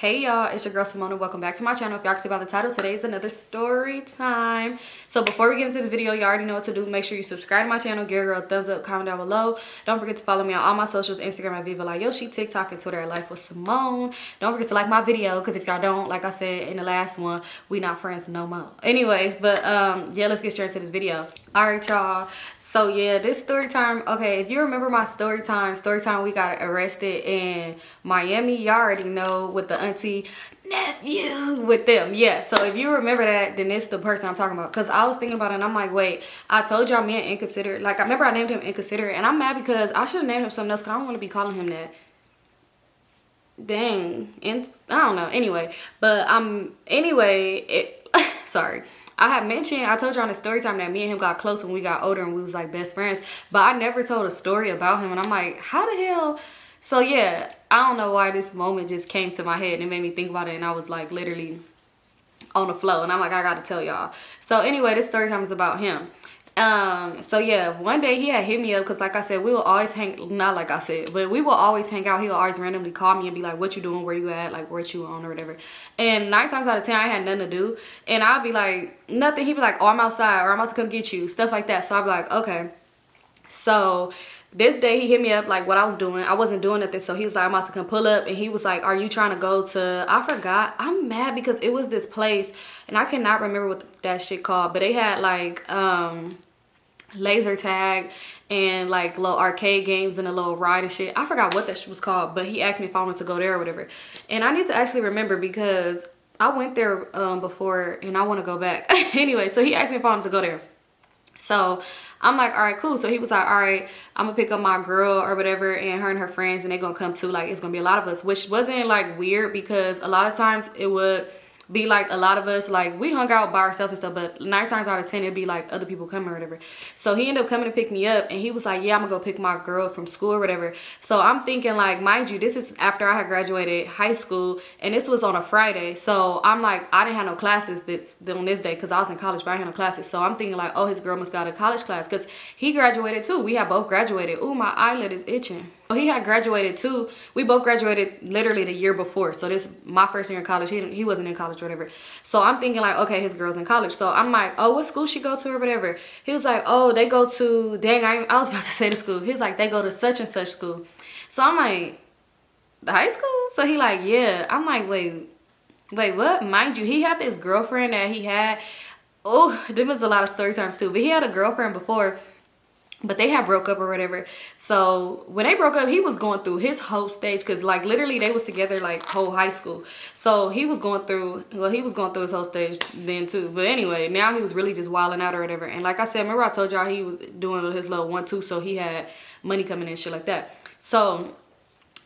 Hey y'all, it's your girl Symone. Welcome back to my channel. If y'all can see by the title, today is another story time. So before we get into this video, you already know what to do. Make sure you subscribe to my channel, give a girl a thumbs up, comment down below. Don't forget to follow me on all my socials, Instagram at Vivalayoshii, TikTok and Twitter at LifeWithSymone. Don't forget to like my video, because if y'all don't, like I said in the last one, we not friends no more. Anyways, but yeah, let's get straight into this video. All right, y'all. So yeah, this story time. Okay, if you remember my story time, we got arrested in Miami. Y'all already know, with the auntie nephew with them. Yeah, so if you remember that, then it's the person I'm talking about. Because I was thinking about it and I'm like, wait, I told y'all me and Inconsiderate. Like, I remember I named him Inconsiderate, and I'm mad because I should have named him something else, because I don't want to be calling him that. Dang. And I don't know. Anyway, but sorry. I told you on the story time that me and him got close when we got older and we was like best friends, but I never told a story about him, and I'm like, how the hell? So yeah, I don't know why this moment just came to my head and it made me think about it, and I was like literally on the flow, and I'm like, I gotta tell y'all. So anyway, this story time is about him. So yeah, one day he had hit me up, because like I said, we will always not like I said, but we will always hang out. He will always randomly call me and be like, what you doing, where you at, like what you on or whatever. And 9 times out of 10 I had nothing to do, and I'll be like, nothing. He'd be like, oh, I'm outside, or I'm about to come get you, stuff like that. So I'd be like, okay. So this day he hit me up like what I was doing. I wasn't doing nothing, so he was like, I'm about to come pull up, and he was like, are you trying to go to, I forgot. I'm mad because it was this place and I cannot remember what that shit called, but they had like laser tag and like little arcade games and a little ride and shit. I forgot what that shit was called, but he asked me if I wanted to go there or whatever, and I need to actually remember because I went there before and I want to go back. Anyway, so he asked me if I wanted to go there, so I'm like, all right, cool. So he was like, all right, I'm gonna pick up my girl or whatever, and her and her friends, and they're gonna come too. Like, it's gonna be a lot of us, which wasn't like weird, because a lot of times it would be like a lot of us, like we hung out by ourselves and stuff, but 9 times out of 10 it'd be like other people coming or whatever. So he ended up coming to pick me up, and he was like, yeah, I'm gonna go pick my girl from school or whatever. So I'm thinking, like, mind you, this is after I had graduated high school, and this was on a Friday. So I'm like, I didn't have no classes on this day, because I was in college, but I didn't have no classes. So I'm thinking like, oh, his girl must got a college class, because he graduated too. We had both graduated. Ooh, my eyelid is itching. He had graduated too. We both graduated literally the year before. So this my first year in college. He wasn't in college or whatever. So I'm thinking like, okay, his girl's in college. So I'm like, oh, what school she go to or whatever. He was like, oh, they go to, dang, I was about to say the school. He was like, they go to such and such school. So I'm like, the high school? So he like, yeah. I'm like, wait, what? Mind you, he had this girlfriend that he had. Oh, there was a lot of story times too. But he had a girlfriend before, but they had broke up or whatever. So when they broke up, he was going through his whole stage, because like literally they was together like whole high school. So he was going through, well, he was going through his whole stage then too. But anyway, now he was really just wilding out or whatever. And like I said, remember I told y'all he was doing his little 1-2, so he had money coming in, shit like that. So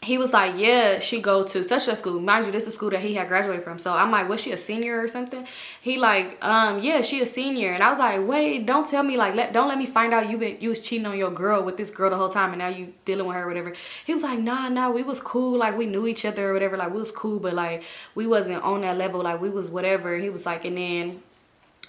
he was like, yeah, she go to such a school. Mind you, this is a school that he had graduated from. So I'm like, was she a senior or something? He like, yeah, she a senior. And I was like, wait, don't tell me, like, don't let me find out you was cheating on your girl with this girl the whole time, and now you dealing with her or whatever. He was like, nah, we was cool. Like, we knew each other or whatever. Like, we was cool, but like, we wasn't on that level. Like, we was whatever. He was like, and then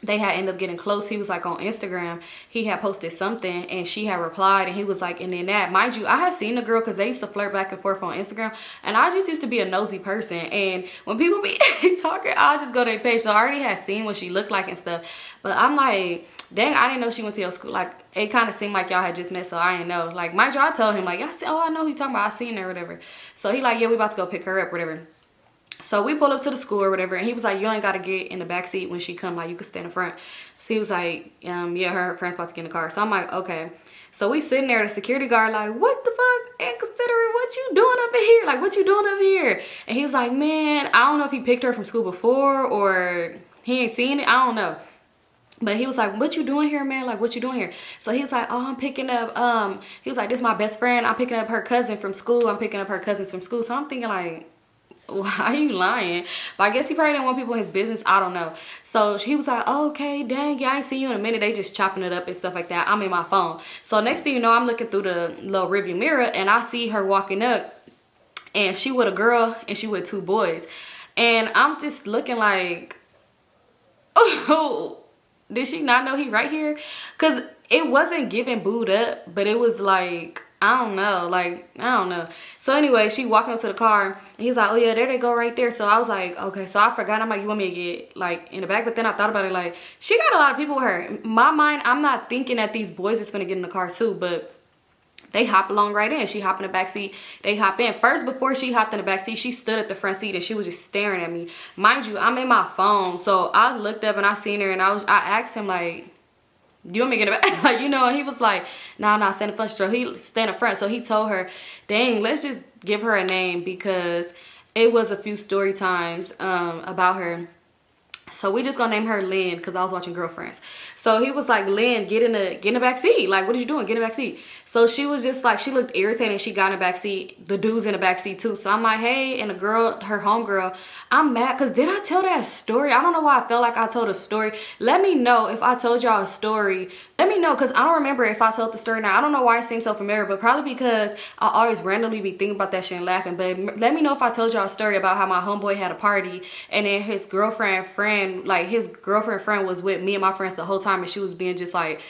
they had ended up getting close. He was like, on Instagram, he had posted something and she had replied, and he was like, and then that, mind you, I had seen the girl, because they used to flirt back and forth on Instagram, and I just used to be a nosy person, and when people be talking, I'll just go to their page. So I already had seen what she looked like and stuff, but I'm like, dang, I didn't know she went to your school. Like, it kind of seemed like y'all had just met, so I didn't know. Like, mind you, I told him like, I know who you talking about, I seen her or whatever. So he like, yeah, we about to go pick her up, whatever. So we pulled up to the school or whatever, and he was like, you ain't got to get in the back seat when she come, like, you could stay in the front. So he was like, yeah, her parents about to get in the car. So I'm like, okay. So we sitting there, the security guard like, what the fuck, Inconsiderate, what you doing up in here? Like, what you doing up here? And he was like, man, I don't know if he picked her from school before or he ain't seen it, I don't know. But he was like, what you doing here, man? Like, what you doing here? So he was like, oh, I'm picking up, he was like, this is my best friend. I'm picking up her cousin from school. I'm picking up her cousins from school. So I'm thinking like, why are you lying? But I guess he probably didn't want people in his business. I don't know. So he was like, oh, okay, dang, yeah, I ain't seen you in a minute. They just chopping it up and stuff like that. I'm in my phone. So next thing you know, I'm looking through the little rearview mirror, and I see her walking up, and she with a girl and she with 2 boys. And I'm just looking like, oh, did she not know he right here? Because it wasn't giving booed up, but it was like, I don't know. Like, I don't know. So anyway, she walking up to the car and he's like, oh yeah, there they go right there. So I was like, okay. So I forgot. I'm like, you want me to get like in the back? But then I thought about it, like, she got a lot of people with her. In my mind, I'm not thinking that these boys is gonna get in the car too, but they hop along right in. She hop in the back seat. They hop in. First, before she hopped in the back seat, she stood at the front seat and she was just staring at me. Mind you, I'm in my phone. So I looked up and I seen her and I asked him like, do you want me to get in the back? Like, you know, and he was like, nah, stand in front. So he stand in front. So he told her, dang, let's just give her a name because it was a few story times about her. So we just gonna name her Lynn because I was watching Girlfriends. So he was like, Lynn, get in the back seat. Like, what are you doing? Get in the back seat. So she was just like, she looked irritated and she got in the back seat. The dude's in the back seat too. So I'm like, hey, and the girl, her homegirl, I'm mad because did I tell that story? I don't know why I felt like I told a story. Let me know if I told y'all a story. Let me know because I don't remember if I told the story now. I don't know why it seems so familiar, but probably because I always randomly be thinking about that shit and laughing. But let me know if I told y'all a story about how my homeboy had a party and then his girlfriend friend was with me and my friends the whole time and she was being just like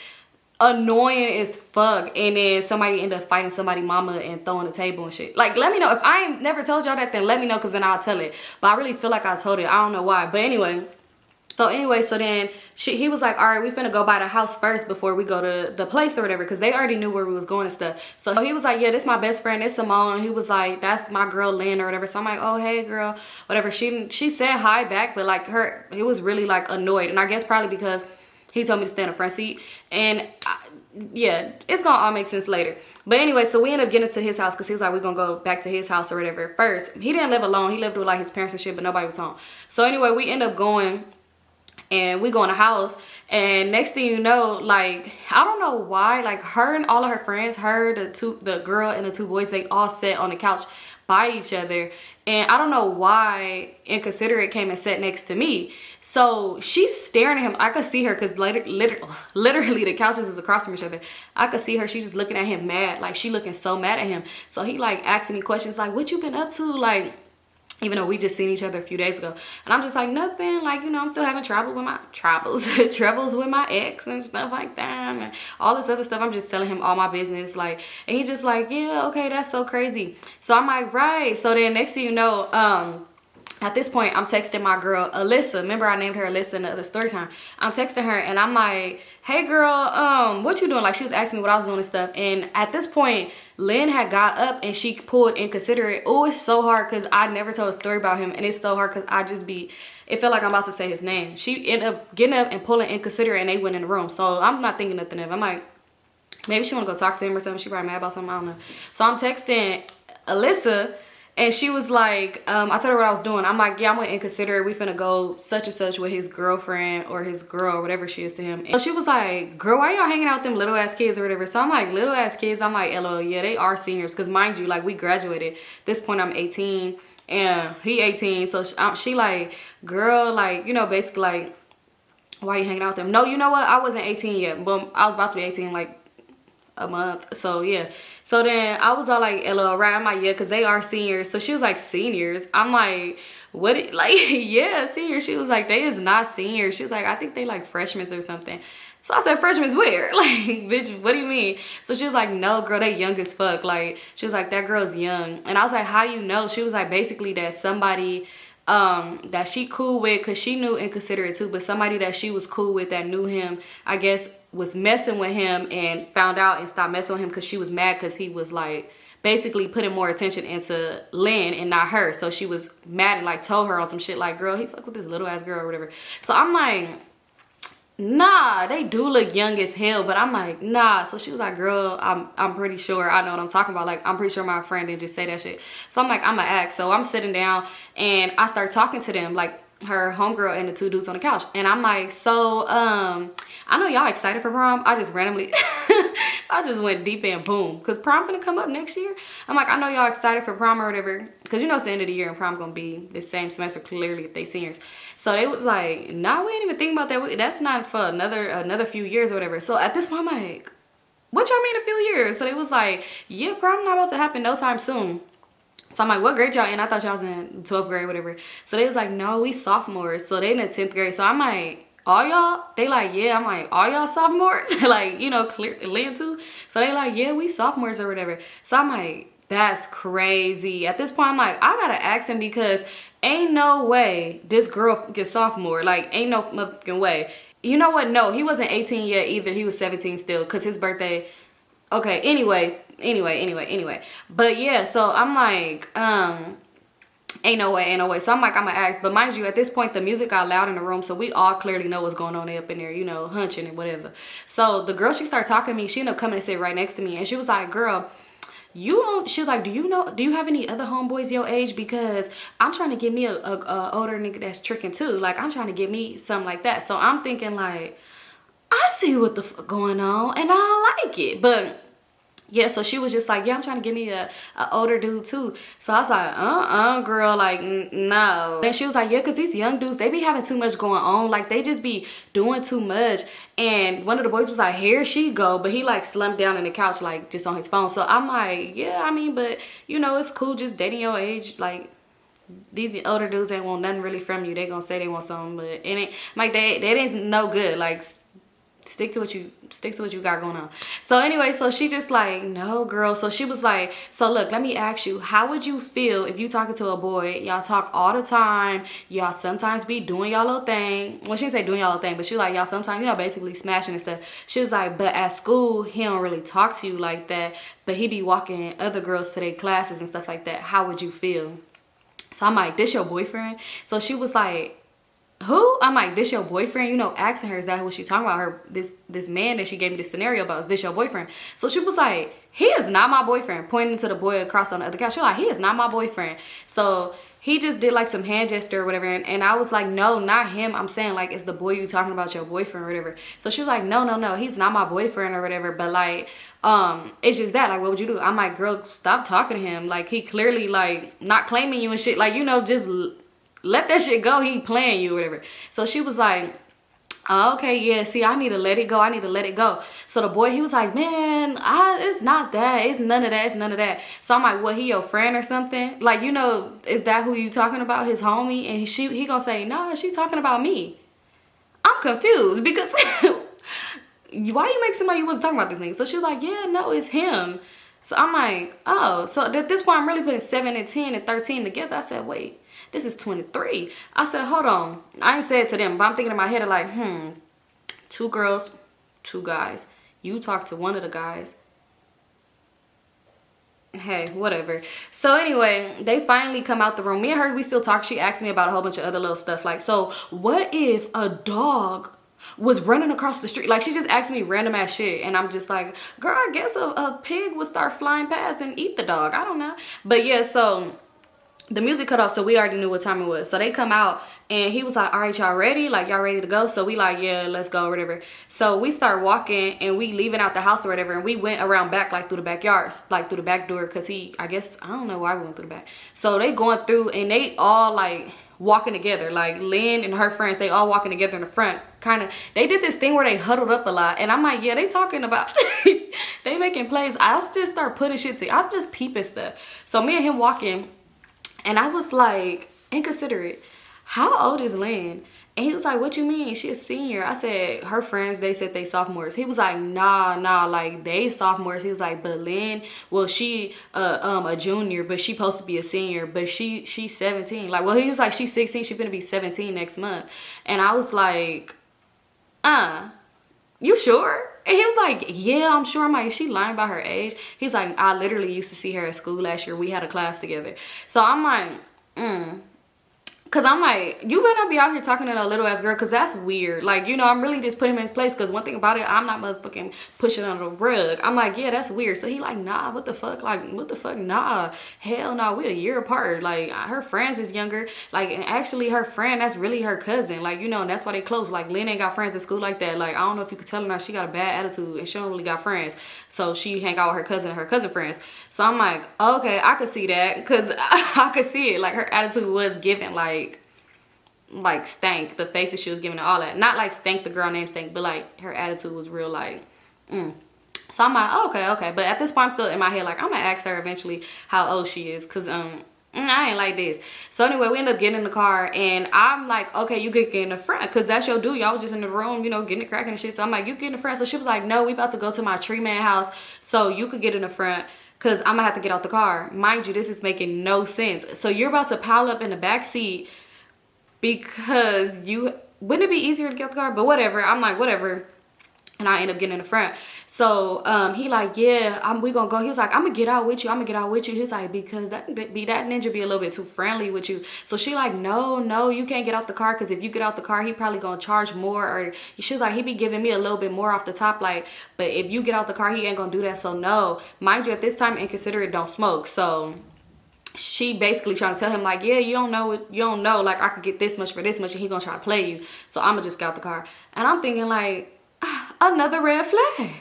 annoying as fuck, and then somebody ended up fighting somebody mama and throwing the table and shit. Like, let me know if I ain't never told y'all that, then let me know because then I'll tell it. But I really feel like I told it. I don't know why. But anyway, so then he was like, all right, we finna go by the house first before we go to the place or whatever, because they already knew where we was going and stuff. So he was like, yeah, this my best friend, it's Symone. He was like, that's my girl Lynn or whatever. So I'm like, oh, hey girl, whatever. She said hi back, but like he was really like annoyed, and I guess probably because he told me to stay in the front seat, and yeah, it's gonna all make sense later. But anyway, so we ended up getting to his house because he was like, we're gonna go back to his house or whatever. First, he didn't live alone. He lived with like his parents and shit, but nobody was home. So anyway, we end up going and we go in the house, and next thing you know, like, I don't know why, like her and all of her friends, the girl and the two boys, they all sat on the couch by each other. And I don't know why Inconsiderate came and sat next to me. So she's staring at him. I could see her because literally the couches is across from each other. I could see her. She's just looking at him mad. Like, she looking so mad at him. So he like asking me questions like, what you been up to? Like, even though we just seen each other a few days ago. And I'm just like, nothing. Like, you know, I'm still having troubles with my ex and stuff like that. And all this other stuff. I'm just telling him all my business. Like, and he's just like, yeah, okay, that's so crazy. So I'm like, right. So then next thing you know, at this point, I'm texting my girl, Alyssa. Remember I named her Alyssa in the other story time. I'm texting her and I'm like, hey girl, what you doing? Like, she was asking me what I was doing and stuff. And at this point, Lynn had got up and she pulled Inconsiderate. Oh, it's so hard because I never told a story about him. And it's so hard because it felt like I'm about to say his name. She ended up getting up and pulling Inconsiderate and they went in the room. So I'm not thinking nothing of it. I'm like, maybe she want to go talk to him or something. She probably mad about something. I don't know. So I'm texting Alyssa. And she was like, I told her what I was doing. I'm like, yeah, I'm with Inconsiderate. We finna go such and such with his girlfriend or his girl or whatever she is to him. And so she was like, girl, why y'all hanging out with them little ass kids or whatever? So I'm like, little ass kids? I'm like, LOL, yeah, they are seniors. Because mind you, like, we graduated. At this point, I'm 18 and he 18. So she like, girl, like, you know, basically like, why you hanging out with them? No, you know what? I wasn't 18 yet, but I was about to be 18 like a month. So yeah. So then I was all like, LOL, right? I'm like, yeah, because they are seniors. So she was like, seniors? I'm like, what? Like, yeah, seniors. She was like, they is not seniors. She was like, I think they like freshmen or something. So I said, freshman's weird. Like, bitch, what do you mean? So she was like, no, girl, they young as fuck. Like, she was like, that girl's young. And I was like, how you know? She was like, basically that somebody that she cool with, because she knew Inconsiderate too, but somebody that she was cool with that knew him, I guess, was messing with him and found out and stopped messing with him because she was mad because he was like basically putting more attention into Lynn and not her. So she was mad and like told her on some shit like, girl, he fuck with this little ass girl or whatever. So I'm like, nah, they do look young as hell, but I'm like, nah. So she was like, girl, I'm pretty sure I know what I'm talking about. Like, I'm pretty sure my friend didn't just say that shit. So I'm like, I'm gonna ask. So I'm sitting down and I start talking to them, like her homegirl and the two dudes on the couch. And I'm like, so, I know y'all excited for prom. I just randomly, I just went deep in, boom. Because prom finna come up next year. I'm like, I know y'all excited for prom or whatever. Because you know it's the end of the year and prom gonna be the same semester clearly if they seniors. So they was like, nah, we ain't even thinking about that. That's not for another few years or whatever. So at this point, I'm like, what y'all mean a few years? So they was like, yeah, prom not about to happen no time soon. So I'm like, what grade y'all in? I thought y'all was in 12th grade or whatever. So they was like, no, we sophomores. So they in the 10th grade. So I'm like, all y'all? They like, yeah. I'm like, all y'all sophomores? Like, you know, Lynn too. So they like, yeah, we sophomores or whatever. So I'm like, that's crazy. At this point, I'm like, I gotta ask him because ain't no way this girl gets sophomore. Like, ain't no motherfucking way. You know what? No, he wasn't 18 yet either. He was 17 still because his birthday. Okay, anyway. But yeah, so I'm like, ain't no way. So I'm like, I'm gonna ask. But mind you, at this point, the music got loud in the room, so we all clearly know what's going on up in there, you know, hunching and whatever. So the girl, she started talking to me. She ended up coming and sit right next to me, and she was like, girl, you don't, she was like, do you have any other homeboys your age? Because I'm trying to get me a older nigga that's tricking too. Like, I'm trying to get me something like that. So I'm thinking like, I see what the fuck going on, and I don't like it. But yeah, so she was just like, yeah, I'm trying to get me a older dude too. So I was like, girl, like, no. And she was like, yeah, because these young dudes, they be having too much going on. Like, they just be doing too much. And one of the boys was like, here she go. But he, like, slumped down in the couch, like, just on his phone. So I'm like, yeah, I mean, but, you know, it's cool just dating your age. Like, these older dudes ain't want nothing really from you. They gonna say they want something, but it ain't, like, that ain't no good. Like, stick to what you got going on. So anyway, so she just like, no, girl. So she was like, so look, let me ask you, how would you feel if you talking to a boy, y'all talk all the time, y'all sometimes be doing y'all little thing. Well, she didn't say doing y'all little thing, but she like, y'all sometimes, you know, basically smashing and stuff. She was like, but at school, he don't really talk to you like that, but he be walking other girls to their classes and stuff like that. How would you feel? So I'm like, this your boyfriend? So she was like, who? I'm like, this your boyfriend? You know, asking her, is that what she's talking about? Her, this man that she gave me this scenario about, is this your boyfriend? So she was like, he is not my boyfriend, pointing to the boy across on the other couch. She was like, he is not my boyfriend. So he just did like some hand gesture or whatever. And I was like, no, not him. I'm saying like, is the boy you talking about your boyfriend or whatever? So she was like, no, he's not my boyfriend or whatever. But like, it's just that, like, what would you do? I'm like, girl, stop talking to him. Like, he clearly like not claiming you and shit. Like, you know, just let that shit go. He playing you or whatever. So she was like, oh, okay, yeah, see, I need to let it go. So the boy, he was like, man, it's not that. It's none of that. So I'm like, what, he your friend or something? Like, you know, is that who you talking about? His homie? And he gonna say, no, she talking about me. I'm confused because why you make somebody you wasn't talking about this nigga? So she was like, yeah, no, it's him. So I'm like, oh, so at this point, I'm really putting 7 and 10 and 13 together. I said, wait. This is 23. I said, hold on. I ain't said it to them, but I'm thinking in my head like, 2 girls, 2 guys. You talk to one of the guys. Hey, whatever. So anyway, they finally come out the room. Me and her, we still talk. She asked me about a whole bunch of other little stuff. Like, so what if a dog was running across the street? Like, she just asked me random ass shit. And I'm just like, girl, I guess a pig would start flying past and eat the dog. I don't know. But yeah, so the music cut off, so we already knew what time it was. So they come out, and he was like, all right, y'all ready? Like, y'all ready to go? So we like, yeah, let's go, whatever. So we start walking, and we leaving out the house or whatever, and we went around back, like, through the backyard, like, through the back door, because I don't know why we went through the back. So they going through, and they all, like, walking together. Like, Lynn and her friends, they all walking together in the front. Kind of, they did this thing where they huddled up a lot, and I'm like, yeah, they talking about, they making plays. I'll still start putting shit to, I'm just peeping stuff. So me and him walking, and I was like, inconsiderate, how old is Lynn? And he was like, what you mean? She a senior. I said, her friends, they said they sophomores. He was like, nah, like, they sophomores. He was like, but Lynn, well, she a junior, but she supposed to be a senior, but she's 17. Like, well, he was like, she's 16, she gonna be 17 next month. And I was like, you sure? And he was like, yeah, I'm sure. I'm like, is she lying about her age? He's like, I literally used to see her at school last year. We had a class together. So I'm like, Cause I'm like, you better not be out here talking to a little ass girl, cause that's weird. Like, you know, I'm really just putting him in his place. Cause one thing about it, I'm not motherfucking pushing under the rug. I'm like, yeah, that's weird. So he like, nah, what the fuck? Like, what the fuck? Nah, hell no, we a year apart. Like, her friends is younger. Like, and actually her friend, that's really her cousin. Like, you know, and that's why they close. Like, Lynn ain't got friends at school like that. Like, I don't know if you could tell her now, she got a bad attitude and she don't really got friends. So she hang out with her cousin and her cousin friends. So I'm like, okay, I could see that. Cause I could see it. Like, her attitude was given like Stank, the faces she was giving and all that. Not like Stank, the girl named Stank, but like her attitude was real like, So I'm like, okay. But at this point, I'm still in my head, like, I'm gonna ask her eventually how old she is. Cause I ain't like this. So anyway, we end up getting in the car, and I'm like, okay, you could get in the front, because that's your dude. Y'all was just in the room, you know, getting it cracking and shit. So I'm like, you get in the front. So she was like, no, we about to go to my tree man house, so you could get in the front, because I'm gonna have to get out the car. Mind you, this is making no sense. So you're about to pile up in the back seat because you, wouldn't it be easier to get out the car? But whatever. I'm like, whatever. And I end up getting in the front. So he like, yeah, we gonna go. He was like, I'm gonna get out with you. I'm gonna get out with you. He's like, because that ninja be a little bit too friendly with you. So she like, no, you can't get out the car, because if you get out the car, he probably gonna charge more. Or she was like, he be giving me a little bit more off the top, like, but if you get out the car, he ain't gonna do that. So no, mind you, at this time, Inconsiderate don't smoke. So she basically trying to tell him like, yeah, you don't know, like I could get this much for this much, and he gonna try to play you. So I'm gonna just get out the car. And I'm thinking like, another red flag.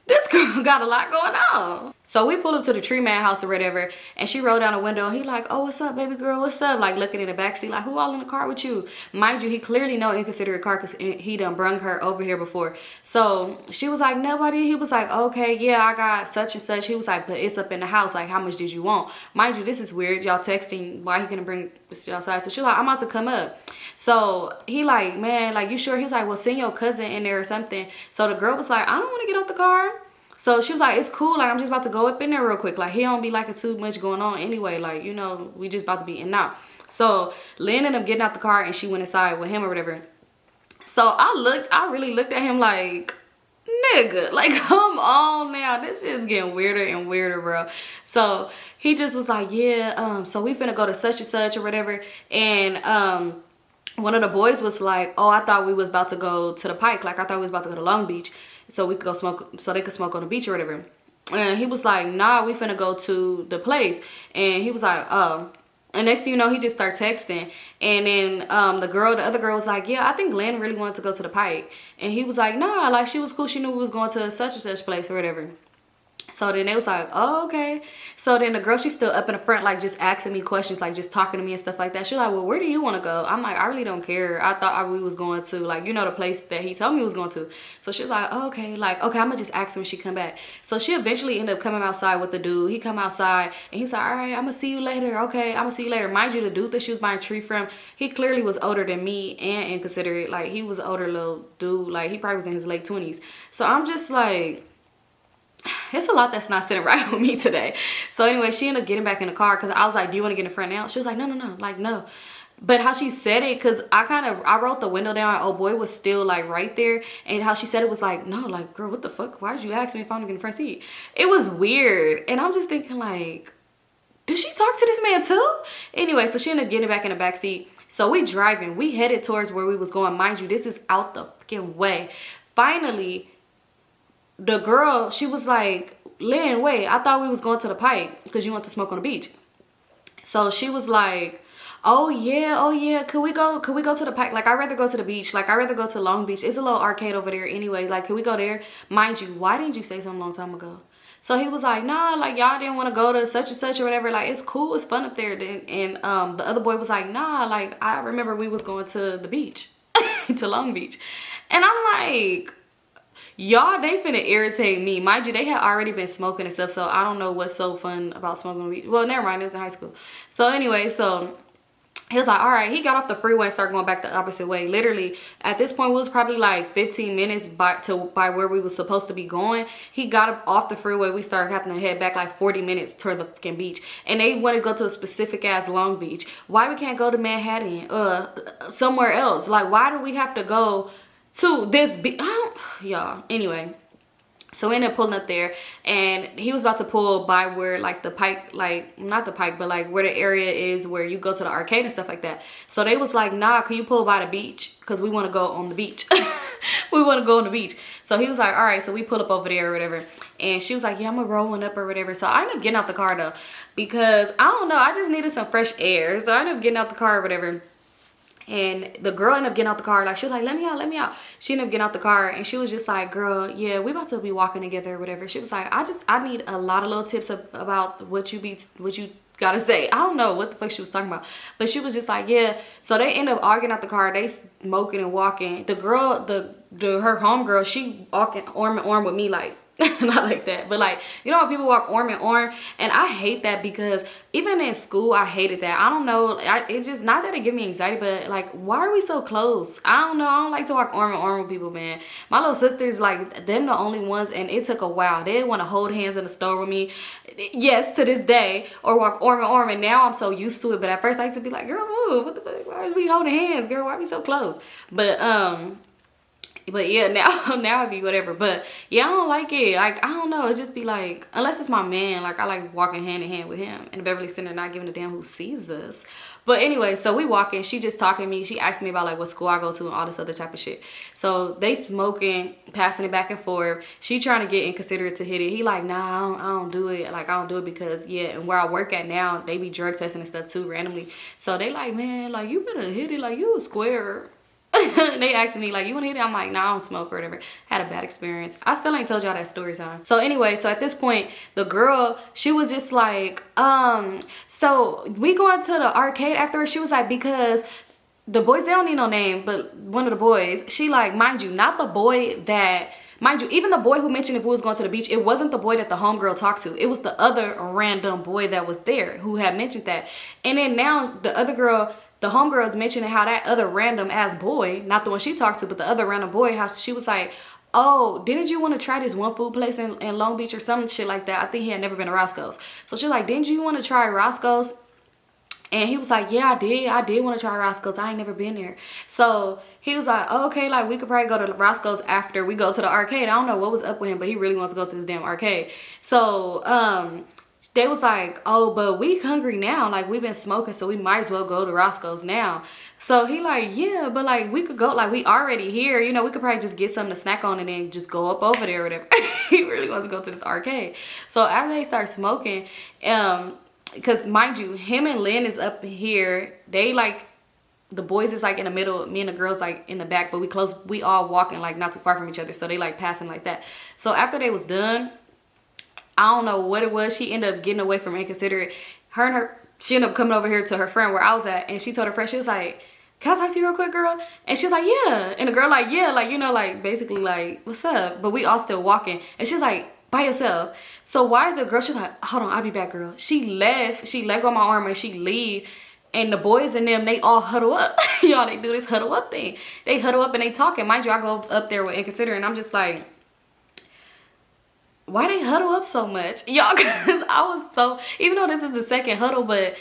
This girl got a lot going on. So we pull up to the tree man house or whatever, and she rolled down the window. He like, oh, what's up, baby girl? What's up? Like looking in the backseat, like, who all in the car with you? Mind you, he clearly know Inconsiderate car, because he done brung her over here before. So she was like, nobody. He was like, okay, yeah, I got such and such. He was like, but it's up in the house. Like, how much did you want? Mind you, this is weird. Y'all texting why he couldn't bring this outside. So she like, I'm about to come up. So he like, man, like, you sure? He's like, well, send your cousin in there or something. So the girl was like, I don't want to get out the car. So she was like, it's cool, like, I'm just about to go up in there real quick. Like, he don't be like too much going on anyway. Like, you know, we just about to be in and out. So Lynn ended up getting out the car, and she went inside with him or whatever. So I really looked at him like, nigga, like, come on now. This shit's getting weirder and weirder, bro. So he just was like, yeah, so we finna go to such and such or whatever. And one of the boys was like, oh, I thought we was about to go to the Pike. Like, I thought we was about to go to Long Beach, so we could go smoke, so they could smoke on the beach or whatever. And he was like, nah, we finna go to the place. And he was like, oh. And next thing you know, he just started texting. And then the other girl was like, yeah, I think Glenn really wanted to go to the Pike. And he was like, nah, like, she was cool. She knew we was going to such and such place or whatever. So then they was like, oh, okay. So then the girl, she's still up in the front, like, just asking me questions, like, just talking to me and stuff like that. She's like, well, where do you want to go? I'm like, I really don't care. I thought we was going to, like, you know, the place that he told me we was going to. So she was like, oh, okay. Like, okay, I'm going to just ask her when she come back. So she eventually ended up coming outside with the dude. He come outside, and he's like, all right, I'm going to see you later. Okay, I'm going to see you later. Mind you, the dude that she was buying a tree from, he clearly was older than me and Inconsiderate. Like, he was an older little dude. Like, he probably was in his late 20s. So I'm just like, it's a lot that's not sitting right with me today. So anyway, she ended up getting back in the car, because I was like, do you want to get in the front now? She was like, no, like, no. But how she said it, because I rolled the window down, oh boy was still like right there, and how she said it was like, no, like, girl, what the fuck, why did you ask me if I'm gonna get in the front seat? It was weird. And I'm just thinking like, did she talk to this man too? Anyway, so she ended up getting back in the back seat. So we driving, we headed towards where we was going. Mind you, this is out the fucking way. Finally, the girl, she was like, Lynn, wait, I thought we was going to the Pike because you want to smoke on the beach. So she was like, oh yeah, could we go to the Pike? Like, I'd rather go to the beach. Like, I'd rather go to Long Beach. It's a little arcade over there anyway. Like, could we go there? Mind you, why didn't you say something a long time ago? So he was like, nah, like, y'all didn't want to go to such and such or whatever. Like, it's cool, it's fun up there. And the other boy was like, nah, like, I remember we was going to the beach, to Long Beach. And I'm like, y'all, they finna irritate me. Mind you, they had already been smoking and stuff, so I don't know what's so fun about smoking weed. Well, never mind, it was in high school. So anyway, so he was like, all right. He got off the freeway and started going back the opposite way. Literally, at this point, we was probably like 15 minutes by where we was supposed to be going. He got off the freeway. We started having to head back like 40 minutes toward the fucking beach. And they want to go to a specific ass Long Beach. Why we can't go to Manhattan? Somewhere else? Like, why do we have to go to this beach? Y'all. Anyway. So we ended up pulling up there, and he was about to pull by where, like, the Pike, like, not the Pike, but, like, where the area is where you go to the arcade and stuff like that. So they was like, nah, can you pull by the beach? Because we want to go on the beach. We want to go on the beach. So he was like, all right. So we pull up over there or whatever. And she was like, yeah, I'm going to roll one up or whatever. So I ended up getting out the car, though, because, I don't know, I just needed some fresh air. So I ended up getting out the car or whatever. And the girl ended up getting out the car. Like, she was like, let me out. She ended up getting out the car, and she was just like, girl, yeah, we about to be walking together or whatever. She was like, I need a lot of little tips about what you gotta say. I don't know what the fuck she was talking about, but she was just like, yeah. So they end up arguing out the car. They smoking and walking. The girl, her homegirl, she walking arm in arm with me, like Not like that, but like, you know how people walk arm in arm, and I hate that because even in school I hated that. I don't know, it's just not that it give me anxiety, but like, why are we so close? I don't know, I don't like to walk arm in arm with people, man. My little sisters, like, them the only ones, and it took a while. They didn't want to hold hands in the store with me, yes, to this day, or walk arm in arm, and now I'm so used to it. But at first I used to be like, girl, move, what the fuck, why are we holding hands, girl, why are we so close? But yeah, now I be whatever. But yeah, I don't like it. Like, I don't know. It just be like, unless it's my man, like, I like walking hand in hand with him in the Beverly Center, not giving a damn who sees us. But anyway, so we walking. She just talking to me. She asked me about like what school I go to and all this other type of shit. So they smoking, passing it back and forth. She trying to get inconsiderate to hit it. He like, nah, I don't do it. Like, I don't do it because, yeah, and where I work at now, they be drug testing and stuff too randomly. So they like, man, like, you better hit it. Like, you a square. They asked me like, you want to hit it? I'm like, nah, I don't smoke or whatever. Had a bad experience. I still ain't told y'all that story time. So anyway, so at this point, the girl, she was just like, so we going to the arcade afterwards. She was like, because the boys, they don't need no name, but one of the boys, she like, mind you, not the boy that, mind you, even the boy who mentioned if we was going to the beach, it wasn't the boy that the homegirl talked to. It was the other random boy that was there who had mentioned that. And then now the other girl, the homegirl is mentioning how that other random ass boy, not the one she talked to, but the other random boy, how she was like, oh, didn't you want to try this one food place in Long Beach or some shit like that? I think he had never been to Roscoe's. So she's like, didn't you want to try Roscoe's? And he was like, yeah, I did want to try Roscoe's. I ain't never been there. So he was like, oh, okay, like, we could probably go to Roscoe's after we go to the arcade. I don't know what was up with him, but he really wants to go to this damn arcade. So they was like, oh, but we hungry now. Like, we've been smoking, so we might as well go to Roscoe's now. So he like, yeah, but like, we could go, like, we already here. You know, we could probably just get something to snack on and then just go up over there or whatever. He really wants to go to this arcade. So after they start smoking, because mind you, him and Lynn is up here. They like, the boys is like in the middle, me and the girls like in the back, but we all walking like not too far from each other. So they like passing like that. So after they was done, I don't know what it was. She ended up getting away from inconsiderate. She ended up coming over here to her friend where I was at. And she told her friend, she was like, can I talk to you real quick, girl? And she was like, yeah. And the girl like, yeah, like, you know, like, basically like, what's up? But we all still walking. And she was like, by yourself. So why is the girl, she's like, hold on, I'll be back, girl. She left. She let go of my arm and she leave. And the boys and them, they all huddle up. Y'all, they do this huddle up thing. They huddle up and they talking. Mind you, I go up there with inconsiderate and I'm just like, why they huddle up so much? Y'all, because I was so, even though this is the second huddle, but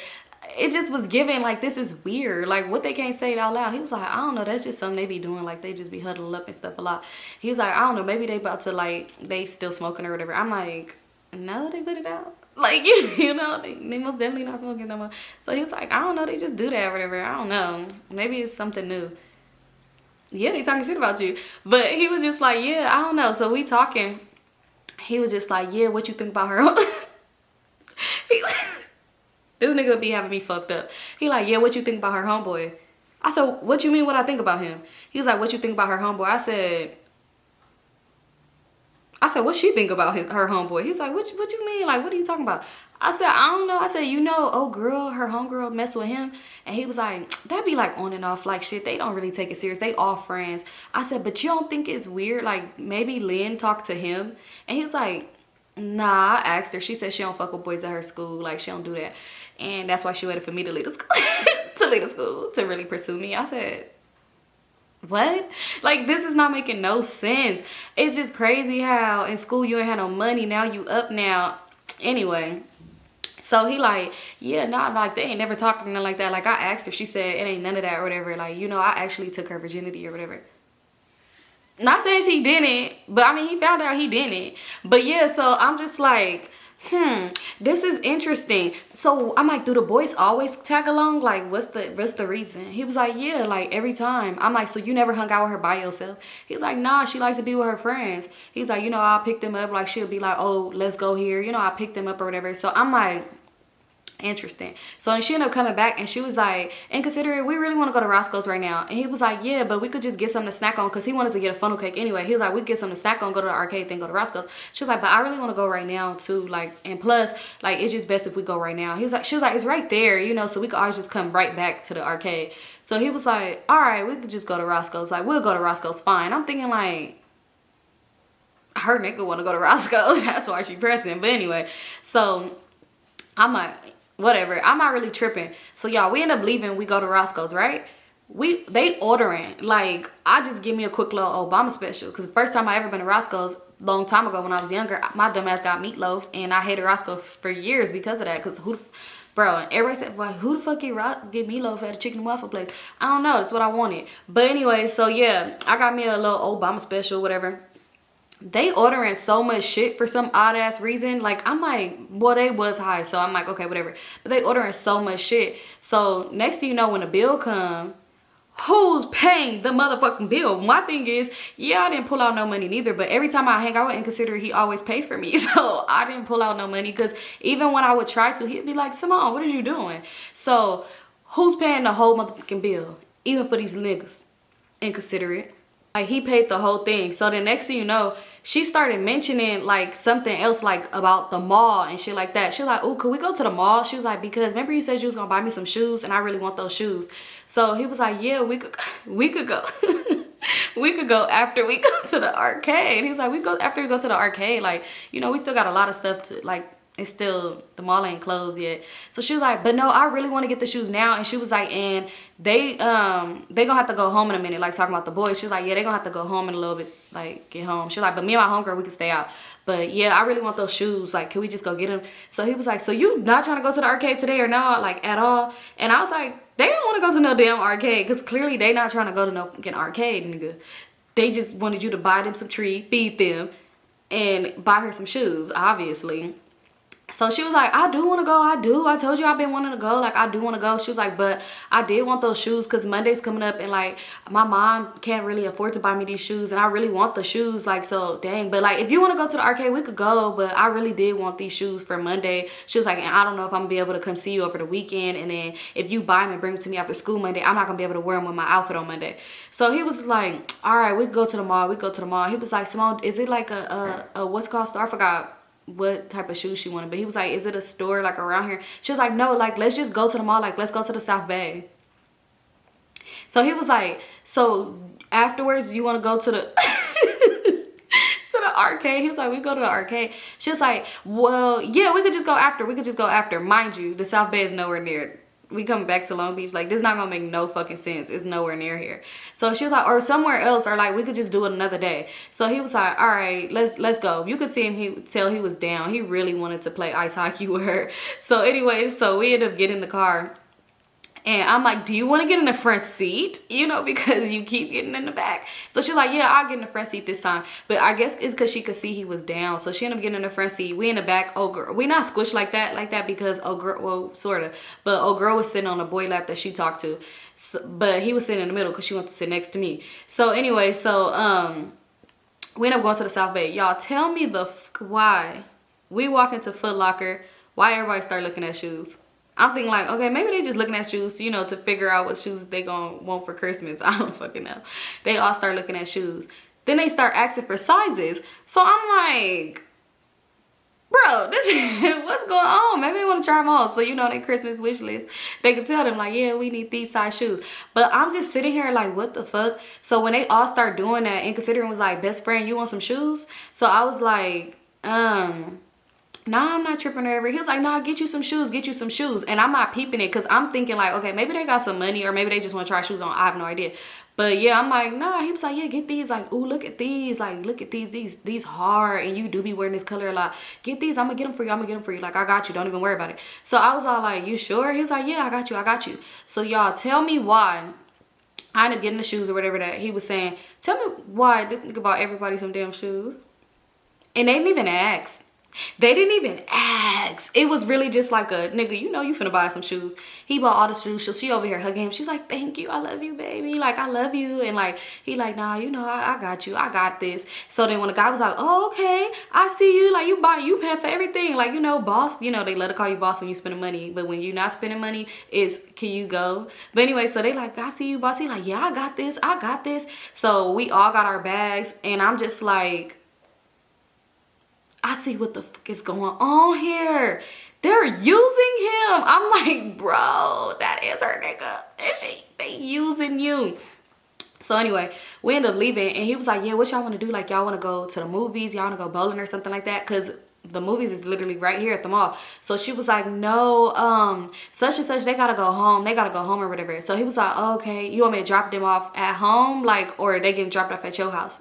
it just was given like, this is weird. Like, what they can't say it out loud. He was like, I don't know, that's just something they be doing. Like, they just be huddling up and stuff a lot. He was like, I don't know, maybe they about to like, they still smoking or whatever. I'm like, no, they put it out. Like, you know, they most definitely not smoking no more. So he was like, I don't know, they just do that or whatever. I don't know. Maybe it's something new. Yeah, they talking shit about you. But he was just like, yeah, I don't know. So we talking. He was just like, yeah, what you think about her? This nigga be having me fucked up. He like, yeah, what you think about her homeboy? I said, what you mean what I think about him? He was like, what you think about her homeboy? I said, what she think about her homeboy? He's like, what you mean? Like, what are you talking about? I said, I don't know. I said, you know, oh girl, her homegirl mess with him. And he was like, that be like on and off like shit. They don't really take it serious. They all friends. I said, but you don't think it's weird? Like, maybe Lynn talked to him. And he was like, nah, I asked her. She said she don't fuck with boys at her school. Like, she don't do that. And that's why she waited for me to leave the school, to really pursue me. I said, what? Like, this is not making no sense. It's just crazy how in school you ain't had no money. Now you up now. Anyway. So he like, yeah, nah, like, they ain't never talking to nothing like that. Like, I asked her, she said, it ain't none of that or whatever. Like, you know, I actually took her virginity or whatever. Not saying she didn't, but I mean, he found out he didn't. But yeah, so I'm just like, this is interesting. So I'm like, do the boys always tag along? Like, what's the reason? He was like, yeah, like every time. I'm like, so you never hung out with her by yourself? He was like, nah, she likes to be with her friends. He's like, you know, I'll pick them up. Like, she'll be like, oh, let's go here. You know, I'll pick them up or whatever. So I'm like, interesting. So she ended up coming back and she was like, and consider it, we really want to go to Roscoe's right now. And he was like, yeah, but we could just get something to snack on, because he wanted to get a funnel cake anyway. He was like, we get something to snack on, go to the arcade, then go to Roscoe's. She was like, but I really want to go right now too. Like, and plus, like, it's just best if we go right now. He was like, she was like, it's right there, you know, so we could always just come right back to the arcade. So he was like, all right, we could just go to Roscoe's. Like, we'll go to Roscoe's, fine. I'm thinking like, her nigga want to go to Roscoe's. That's why she pressing. But anyway, so I'm like, whatever. I'm not really tripping. So y'all, we end up leaving. We go to Roscoe's, right? They ordering. Like, I just give me a quick little Obama special. Because the first time I ever been to Roscoe's, long time ago when I was younger, my dumb ass got meatloaf. And I hated Roscoe's for years because of that. Because bro, and everybody said, well, who the fuck get meatloaf at a chicken and waffle place? I don't know. That's what I wanted. But anyway, so yeah, I got me a little Obama special, whatever. They ordering so much shit for some odd ass reason. Like, I'm like, well, they was high, so I'm like, okay, whatever. But they ordering so much shit. So next thing you know, when the bill come, who's paying the motherfucking bill? My thing is, yeah, I didn't pull out no money neither, but every time I hang out with Inconsiderate, he always pay for me. So I didn't pull out no money, because even when I would try to, he'd be like, Symone, what are you doing? So who's paying the whole motherfucking bill? Even for these niggas. Inconsiderate. Like, he paid the whole thing. So the next thing you know, she started mentioning like something else, like about the mall and shit like that. She's like, oh, could we go to the mall? She was like, because remember you said you was gonna buy me some shoes and I really want those shoes. So he was like, yeah, we could go. We could go after we go to the arcade. He was like, we go after we go to the arcade. Like, you know, we still got a lot of stuff to, like, it's still, the mall ain't closed yet. So she was like, but no, I really want to get the shoes now. And she was like, and they gonna have to go home in a minute, like talking about the boys. She was like, yeah, they gonna have to go home in a little bit, like get home. She was like, but me and my homegirl, we can stay out. But yeah, I really want those shoes. Like, can we just go get them? So he was like, so you not trying to go to the arcade today or not? Like, at all? And I was like, they don't want to go to no damn arcade, because clearly they not trying to go to no fucking arcade, nigga. They just wanted you to buy them some treat, feed them, and buy her some shoes, obviously. So she was like, I do want to go. I told you I've been wanting to go. Like, I do want to go. She was like, but I did want those shoes because Monday's coming up and, like, my mom can't really afford to buy me these shoes. And I really want the shoes. Like, so, dang. But, like, if you want to go to the arcade, we could go. But I really did want these shoes for Monday. She was like, and I don't know if I'm going to be able to come see you over the weekend. And then if you buy them and bring them to me after school Monday, I'm not going to be able to wear them with my outfit on Monday. So he was like, all right, we could go to the mall. We go to the mall. He was like, Symone, is it like a what's called store? I forgot what type of shoes she wanted, but he was like, is it a store like around here? She was like, no, like, let's just go to the mall, like, let's go to the South Bay. So he was like, so afterwards you want to go to the to the arcade? He was like, we go to the arcade. She was like, well, yeah, we could just go after. Mind you, the South Bay is nowhere near. We come back to Long Beach, like, this not gonna make no fucking sense. It's nowhere near here. So she was like, or somewhere else, or like we could just do it another day. So he was like, all right, let's go. You could see him, tell he was down. He really wanted to play ice hockey with her. So anyway, so we ended up getting in the car. And I'm like, do you want to get in the front seat? You know, because you keep getting in the back. So she's like, yeah, I'll get in the front seat this time. But I guess it's because she could see he was down. So she ended up getting in the front seat. We in the back. Oh, girl. We not squished like that because, oh, girl, well, sort of. But old girl was sitting on the boy lap that she talked to. So, but he was sitting in the middle because she wanted to sit next to me. So anyway, so we ended up going to the South Bay. Y'all, tell me why we walk into Foot Locker, why everybody start looking at shoes. I'm thinking like, okay, maybe they just looking at shoes, you know, to figure out what shoes they gonna want for Christmas. I don't fucking know. They all start looking at shoes. Then they start asking for sizes. So I'm like, bro, this what's going on? Maybe they want to try them on. So, you know, their Christmas wish list, they can tell them like, yeah, we need these size shoes. But I'm just sitting here like, what the fuck? So when they all start doing that, Inconsiderate was like, best friend, you want some shoes? So I was like, nah, I'm not tripping over. He was like, nah, get you some shoes. And I'm not peeping it because I'm thinking like, okay, maybe they got some money or maybe they just want to try shoes on. I have no idea. But yeah, I'm like, nah. He was like, yeah, get these. Like, ooh, look at these. Like, look at these hard. And you do be wearing this color a lot. Get these. I'm going to get them for you. Like, I got you. Don't even worry about it. So I was all like, you sure? He was like, yeah, I got you. So y'all, tell me why I ended up getting the shoes or whatever that he was saying. Tell me why this nigga bought everybody some damn shoes. And they didn't even ask. It was really just like a nigga, you know you finna buy some shoes. He bought all the shoes. So she over here hugging him. She's like, thank you. I love you, baby. Like, I love you. And like, he like, nah, you know, I got you. I got this. So then when the guy was like, oh, okay, I see you. Like, you paying for everything. Like, you know, boss, you know, they let her call you boss when you spending money. But when you're not spending money, it's, can you go? But anyway, so they like, I see you, boss. He like, yeah, I got this. So we all got our bags. And I'm just like, I see what the fuck is going on here. They're using him. I'm like, bro, that is her nigga. They using you. So anyway, we ended up leaving, and he was like, yeah, what y'all want to do? Like, y'all want to go to the movies? Y'all want to go bowling or something like that? Because the movies is literally right here at the mall. So she was like, no, such and such, they gotta go home. They gotta go home or whatever. So he was like, oh, okay, you want me to drop them off at home? Like, or they getting dropped off at your house?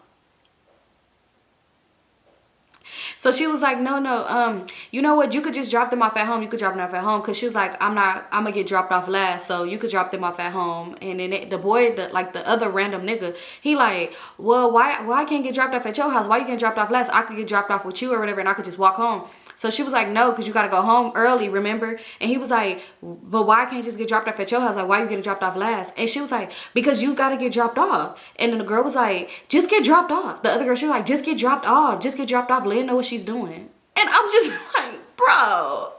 So she was like, no, you know what? You could just drop them off at home. You could drop them off at home. Because she was like, I'm going to get dropped off last. So you could drop them off at home. And then the boy, the other random nigga, he like, well, why I can't get dropped off at your house? Why you getting dropped off last? I could get dropped off with you or whatever. And I could just walk home. So she was like, no, because you got to go home early, remember? And he was like, but why can't you just get dropped off at your house? Like, why you getting dropped off last? And she was like, because you got to get dropped off. And then the girl was like, just get dropped off. The other girl, she was like, just get dropped off. Just get dropped off. Let her know what she's doing. And I'm just like, bro,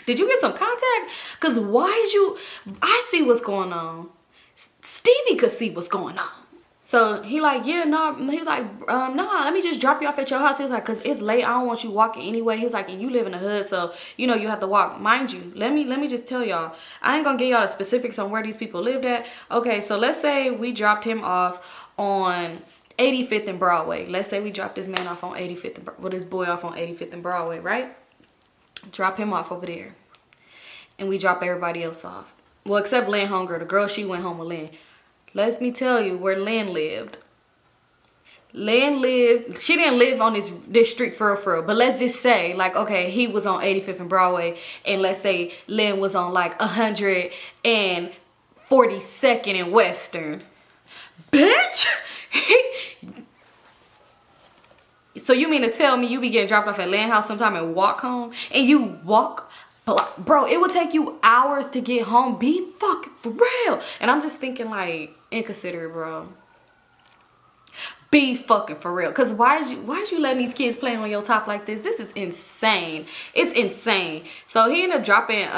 did you get some contact? Because I see what's going on. Stevie could see what's going on. So he like, yeah, no, he was like, nah, let me just drop you off at your house. He was like, cause it's late, I don't want you walking anyway. He was like, and you live in the hood, so you know you have to walk. Mind you, let me just tell y'all, I ain't gonna give y'all the specifics on where these people lived at. Okay, so let's say we dropped him off on 85th and Broadway. Let's say we dropped this man off on 85th, this boy off on 85th and Broadway, right? Drop him off over there. And we drop everybody else off. Well, except Lynn Hunger. The girl, she went home with Lynn. Let me tell you where Lynn lived. She didn't live on this street for real. But let's just say, like, okay, he was on 85th and Broadway. And let's say Lynn was on like 142nd and Western. Bitch! So you mean to tell me you be getting dropped off at Lynn house sometime and walk home? And you walk... Bro, it would take you hours to get home. Be fucking for real. And I'm just thinking, like, inconsiderate, bro. Be fucking for real. Cause why is you letting these kids play on your top like this? This is insane. It's insane. So he ended up dropping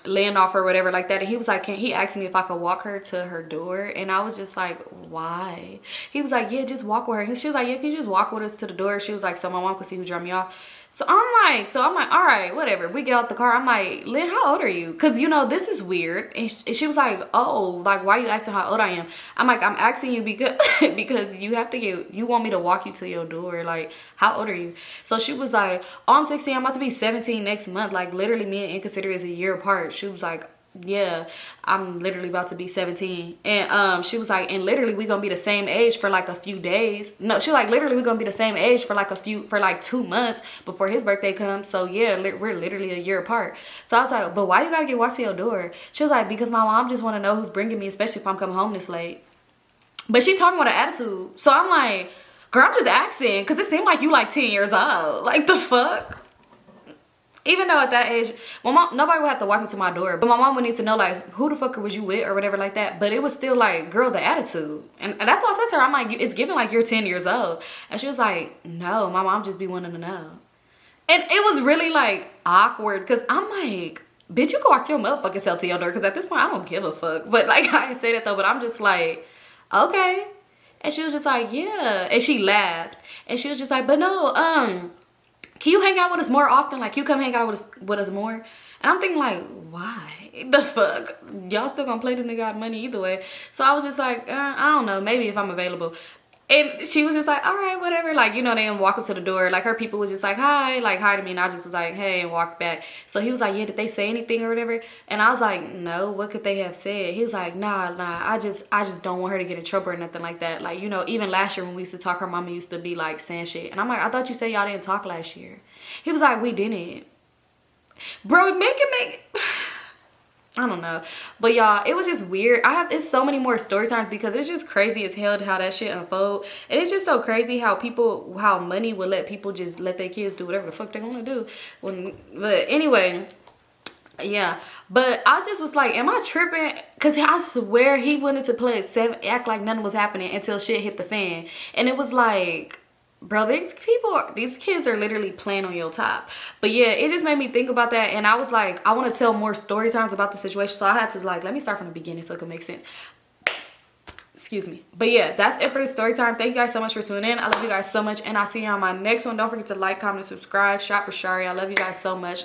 Lynn off or whatever like that. And he was like, he asked me if I could walk her to her door. And I was just like, why? He was like, yeah, just walk with her. She was like, yeah, can you just walk with us to the door? She was like, so my mom could see who dropped me off. So I'm like, all right, whatever. We get out the car. I'm like, Lynn, how old are you? Because, you know, this is weird. And she was like, oh, like, why are you asking how old I am? I'm like, I'm asking you because you want me to walk you to your door. Like, how old are you? So she was like, oh, I'm 16. I'm about to be 17 next month. Like, literally, me and Inconsiderate is a year apart. She was like, yeah, I'm literally about to be 17. And she was like, and literally we gonna be the same age for like a few days. No, she like, literally we gonna be the same age for like 2 months before his birthday comes. So yeah, we're literally a year apart. So I was like, but why you gotta get walked to your door? She was like, because my mom just want to know who's bringing me, especially if I'm coming home this late. But she talking with an attitude. So I'm like, girl, I'm just asking because it seemed like you like 10 years old. Like, the fuck? Even though at that age, my mom, nobody would have to walk me to my door. But my mom would need to know, like, who the fuck was you with or whatever like that. But it was still like, girl, the attitude. And that's what I said to her. I'm like, it's giving like you're 10 years old. And she was like, no, my mom just be wanting to know. And it was really like awkward because I'm like, bitch, you can walk your motherfucking self to your door. Because at this point, I don't give a fuck. But like, I didn't say that though. But I'm just like, okay. And she was just like, yeah. And she laughed. And she was just like, but no, can you hang out with us more often? Like, you come hang out with us more? And I'm thinking, like, why? The fuck? Y'all still gonna play this nigga out money either way. So I was just like, I don't know. Maybe if I'm available. And she was just like, all right, whatever. Like, you know, they didn't walk up to the door. Like, her people was just like, hi to me. And I just was like, hey, and walked back. So he was like, yeah, did they say anything or whatever? And I was like, no, what could they have said? He was like, nah, I just don't want her to get in trouble or nothing like that. Like, you know, even last year when we used to talk, her mama used to be like saying shit. And I'm like, I thought you said y'all didn't talk last year. He was like, we didn't. Bro, I don't know. But y'all, it was just weird. It's so many more story times because it's just crazy as hell how that shit unfold. And it's just so crazy how money will let people just let their kids do whatever the fuck they want to do. But anyway, yeah. But I just was like, am I tripping? Because I swear he wanted to play it safe, act like nothing was happening until shit hit the fan. And it was like, bro, these kids are literally playing on your top. But yeah, it just made me think about that. And I was like, I want to tell more story times about the situation. So I had to like, let me start from the beginning so it can make sense. Excuse me. But yeah, that's it for the story time. Thank you guys so much for tuning in. I love you guys so much. And I'll see you on my next one. Don't forget to like, comment, and subscribe. Shop Brishari. I love you guys so much.